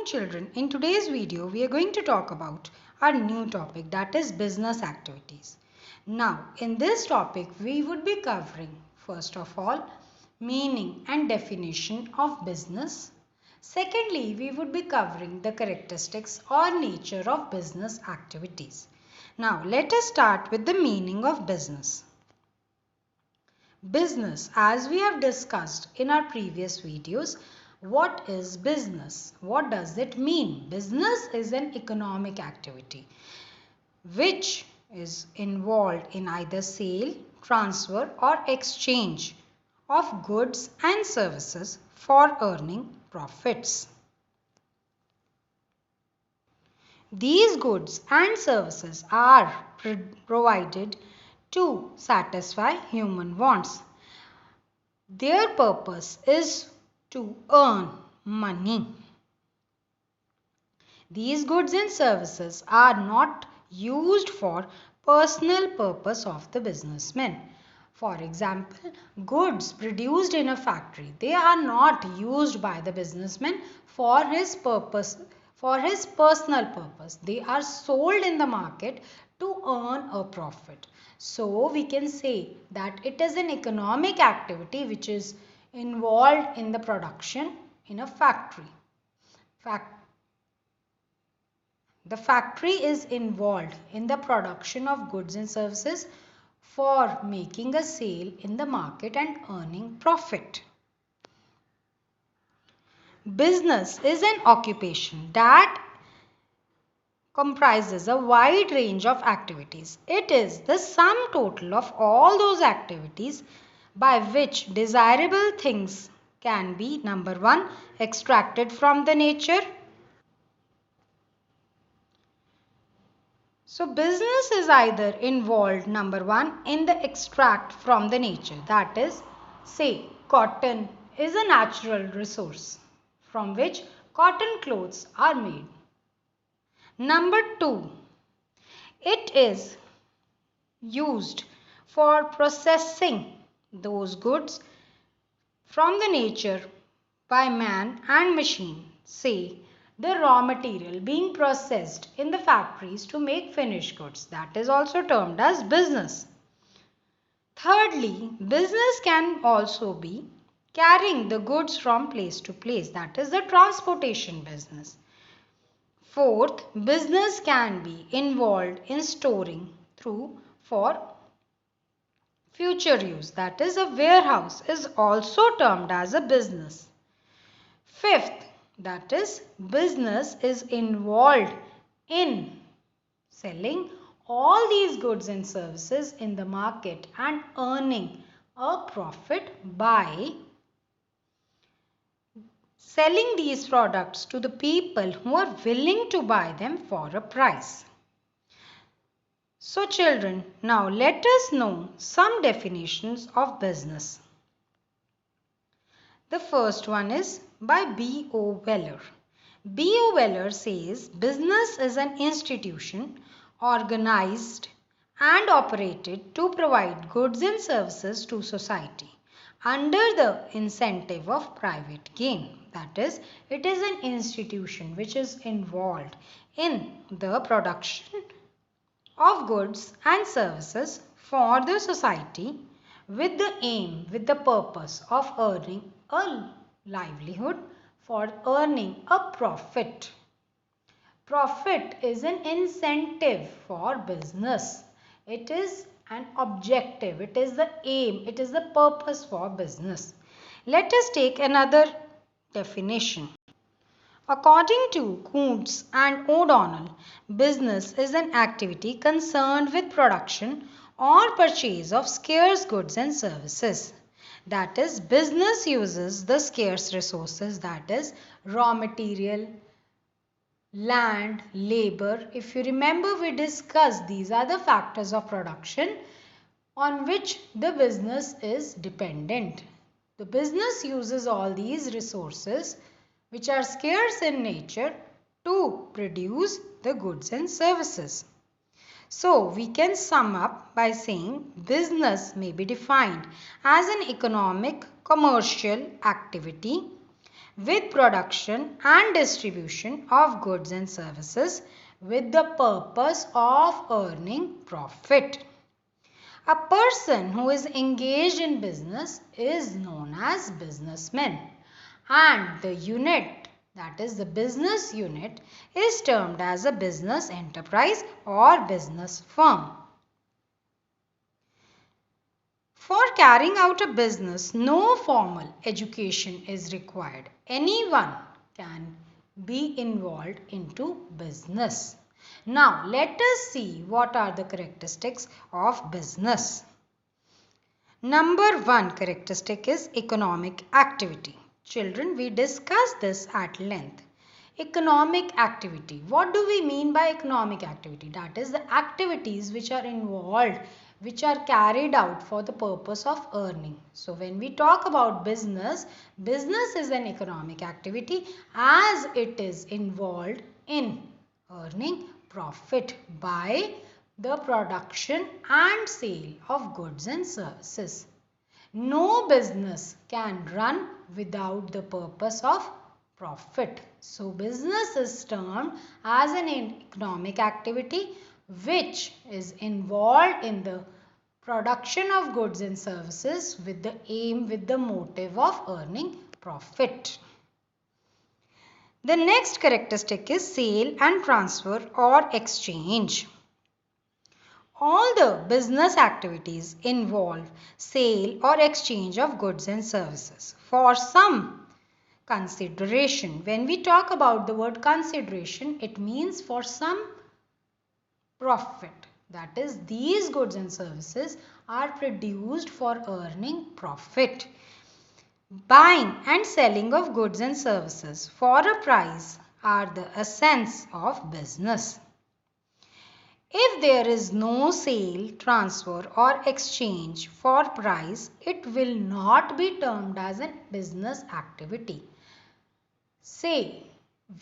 afternoon, children. In today's video, we are going to talk about our new topic, that is business activities. Now, in this topic, we would be covering, first of all, meaning and definition of business. Secondly, we would be covering the characteristics or nature of business activities. Now, let us start with the meaning of business. Business, as we have discussed in our previous videos, what is business? What does it mean? Business is an economic activity which is involved in either sale, transfer or exchange of goods and services for earning profits. These goods and services are provided to satisfy human wants. Their purpose is to earn money. These goods and services are not used for personal purpose of the businessman. For example, goods produced in a factory, they are not used by the businessman for his purpose, for his personal purpose. They are sold in the market to earn a profit. So we can say that it is an economic activity which is involved in the production in a factory. The factory is involved in the production of goods and services for making a sale in the market and earning profit. Business is an occupation that comprises a wide range of activities. It is the sum total of all those activities by which desirable things can be, number one, extracted from the nature. So business is either involved, number one, in the extract from the nature. That is, say, cotton is a natural resource from which cotton clothes are made. Number two, it is used for processing those goods from the nature by man and machine. Say, the raw material being processed in the factories to make finished goods. That is also termed as business. Thirdly, business can also be carrying the goods from place to place. That is the transportation business. Fourth, business can be involved in storing for future use. That is, a warehouse is also termed as a business. Fifth, that is, business is involved in selling all these goods and services in the market and earning a profit by selling these products to the people who are willing to buy them for a price. So children, now let us know some definitions of business. The first one is by B.O. Weller. B.O. Weller says business is an institution organized and operated to provide goods and services to society under the incentive of private gain. That is, it is an institution which is involved in the production of goods and services for the society with the aim, with the purpose of earning a livelihood, for earning a profit. Profit is an incentive for business. It is an objective. It is the aim. It is the purpose for business. Let us take another definition. According to Kuntz and O'Donnell, business is an activity concerned with production or purchase of scarce goods and services. That is, business uses the scarce resources, that is, raw material, land, labor. If you remember, we discussed these are the factors of production on which the business is dependent. The business uses all these resources which are scarce in nature to produce the goods and services. So we can sum up by saying business may be defined as an economic commercial activity with production and distribution of goods and services with the purpose of earning profit. A person who is engaged in business is known as businessman, and the unit, that is the business unit, is termed as a business enterprise or business firm. For carrying out a business, no formal education is required. Anyone can be involved into business. Now, let us see what are the characteristics of business. Number one characteristic is economic activity. Children, we discussed this at length. Economic activity. What do we mean by economic activity? That is the activities which are involved, which are carried out for the purpose of earning. So when we talk about business, business is an economic activity as it is involved in earning profit by the production and sale of goods and services. No business can run without the purpose of profit. So business is termed as an economic activity which is involved in the production of goods and services with the aim, with the motive of earning profit. The next characteristic is sale and transfer or exchange. All the business activities involve sale or exchange of goods and services for some consideration. When we talk about the word consideration, it means for some profit. That is, these goods and services are produced for earning profit. Buying and selling of goods and services for a price are the essence of business. If there is no sale, transfer or exchange for price, it will not be termed as a business activity. Say,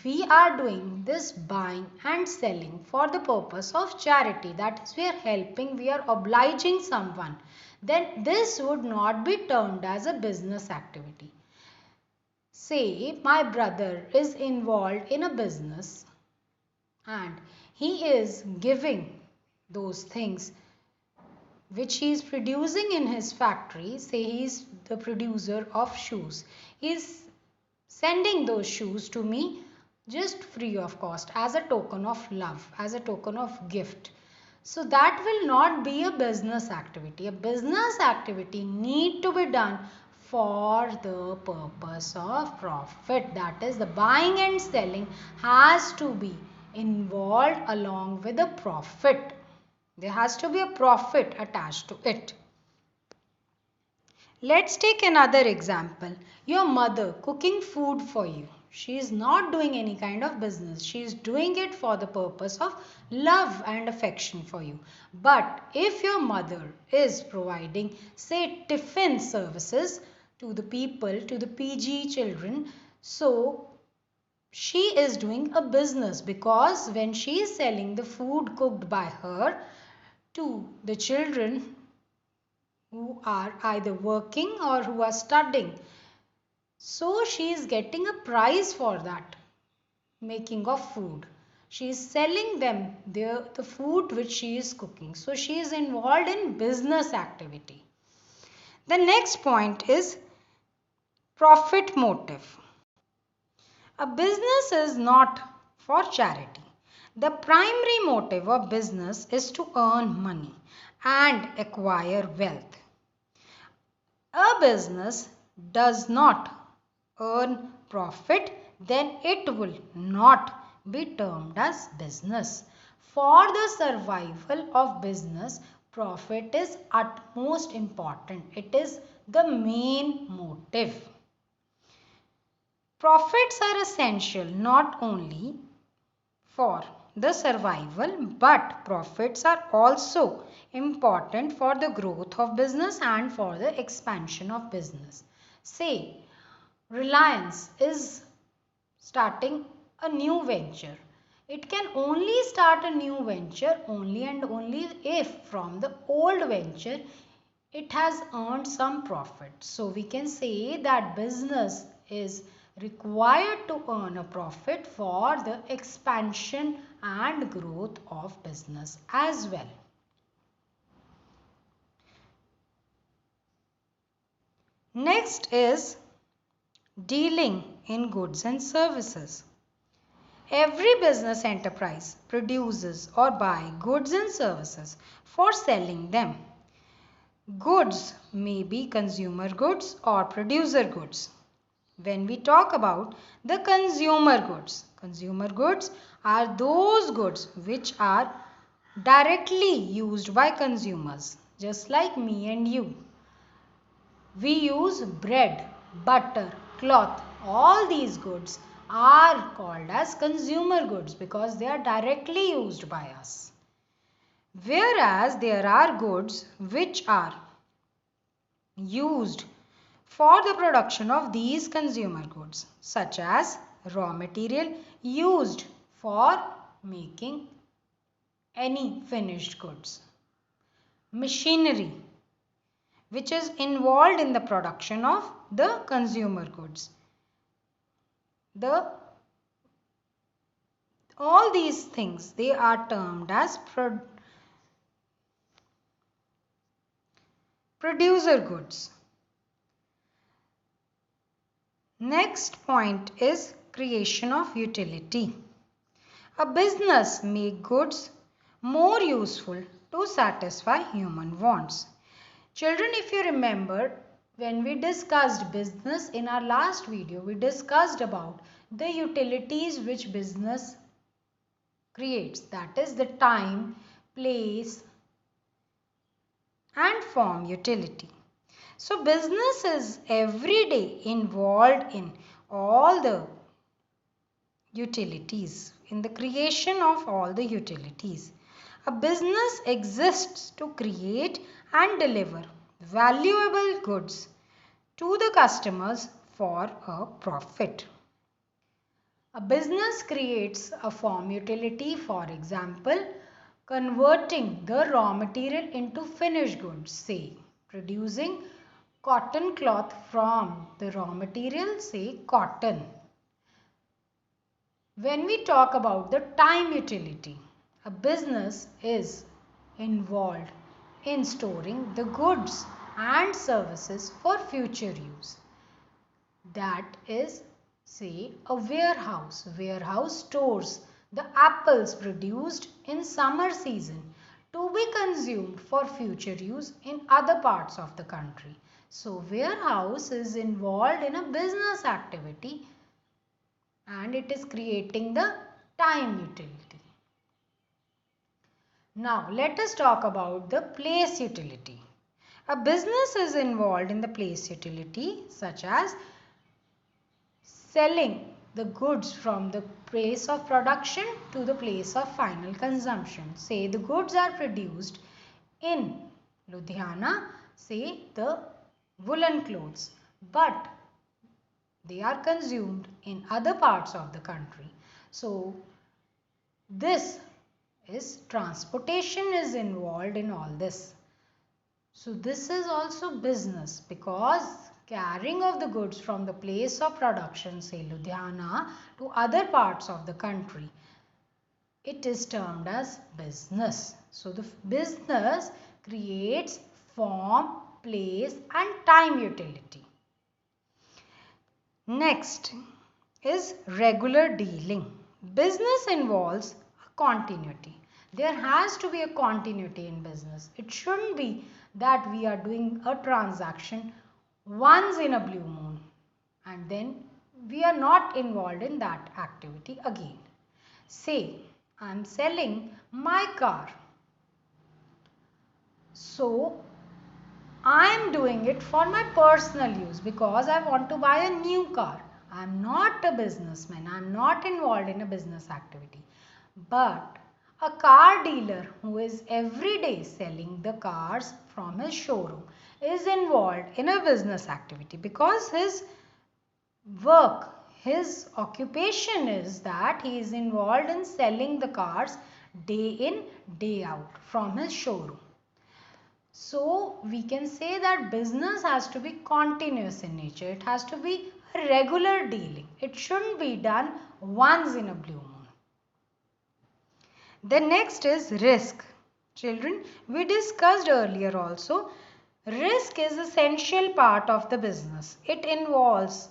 we are doing this buying and selling for the purpose of charity. That is, we are helping, we are obliging someone. Then this would not be termed as a business activity. Say, my brother is involved in a business and he is giving those things which he is producing in his factory. Say he is the producer of shoes. He is sending those shoes to me just free of cost as a token of love, as a token of gift. So that will not be a business activity. A business activity need to be done for the purpose of profit. That is, the buying and selling has to be involved along with a profit. There has to be a profit attached to it. Let's take another example. Your mother cooking food for you. She is not doing any kind of business. She is doing it for the purpose of love and affection for you. But if your mother is providing, say, tiffin services to the people, to the PG children, so she is doing a business, because when she is selling the food cooked by her to the children who are either working or who are studying, so she is getting a price for that making of food. She is selling them the food which she is cooking. So she is involved in business activity. The next point is profit motive. A business is not for charity. The primary motive of business is to earn money and acquire wealth. A business does not earn profit, then it will not be termed as business. For the survival of business, profit is utmost important. It is the main motive. Profits are essential not only for the survival, but profits are also important for the growth of business and for the expansion of business. Say, Reliance is starting a new venture. It can only start a new venture only and only if from the old venture it has earned some profit. So we can say that business is required to earn a profit for the expansion and growth of business as well. Next is dealing in goods and services. Every business enterprise produces or buys goods and services for selling them. Goods may be consumer goods or producer goods. When we talk about the consumer goods are those goods which are directly used by consumers, just like me and you. We use bread, butter, cloth. All these goods are called as consumer goods because they are directly used by us. Whereas there are goods which are used for the production of these consumer goods, such as raw material used for making any finished goods, machinery which is involved in the production of the consumer goods. All these things, they are termed as producer goods. Next point is creation of utility. A business makes goods more useful to satisfy human wants. Children, if you remember, when we discussed business in our last video, we discussed about the utilities which business creates. That is the time, place and form utility. So business is every day involved in all the utilities, in the creation of all the utilities. A business exists to create and deliver valuable goods to the customers for a profit. A business creates a form utility, for example, converting the raw material into finished goods, say producing cotton cloth from the raw material, say cotton. When we talk about the time utility, a business is involved in storing the goods and services for future use. That is, say, a warehouse. Warehouse stores the apples produced in summer season to be consumed for future use in other parts of the country. So, warehouse is involved in a business activity and it is creating the time utility. Now, let us talk about the place utility. A business is involved in the place utility, such as selling the goods from the place of production to the place of final consumption. Say the goods are produced in Ludhiana, say the woolen clothes, but they are consumed in other parts of the country. So this is transportation is involved in all this. So this is also business because carrying of the goods from the place of production, say Ludhiana, to other parts of the country, it is termed as business. So the business creates form, place and time utility. Next is regular dealing. Business involves a continuity. There has to be a continuity in business. It shouldn't be that we are doing a transaction once in a blue moon and then we are not involved in that activity again. Say, I am selling my car. So, I am doing it for my personal use because I want to buy a new car. I am not a businessman. I am not involved in a business activity. But a car dealer who is every day selling the cars from his showroom is involved in a business activity because his work, his occupation is that he is involved in selling the cars day in, day out from his showroom. So we can say that business has to be continuous in nature. It has to be a regular dealing. It shouldn't be done once in a blue moon. The next is risk. Children, we discussed earlier also, risk is an essential part of the business. It involves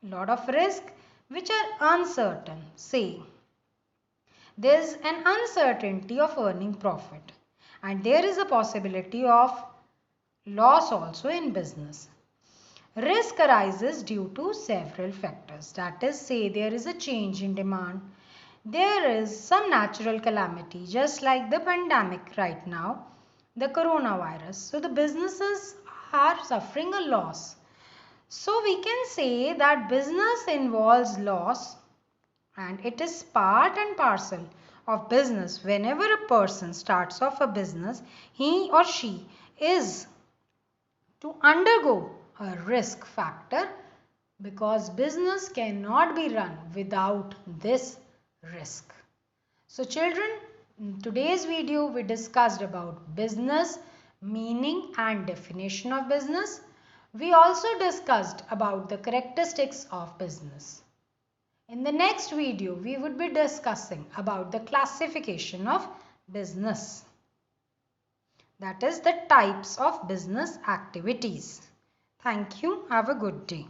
a lot of risk which are uncertain. Say, there is an uncertainty of earning profit and there is a possibility of loss also in business. Risk arises due to several factors. That is, say there is a change in demand. There is some natural calamity, just like the pandemic right now, the coronavirus. So the businesses are suffering a loss. So we can say that business involves loss and it is part and parcel of business. Whenever a person starts off a business, he or she is to undergo a risk factor because business cannot be run without this risk. So children, in today's video we discussed about business, meaning and definition of business. We also discussed about the characteristics of business. In the next video we would be discussing about the classification of business. That is the types of business activities. Thank you. Have a good day.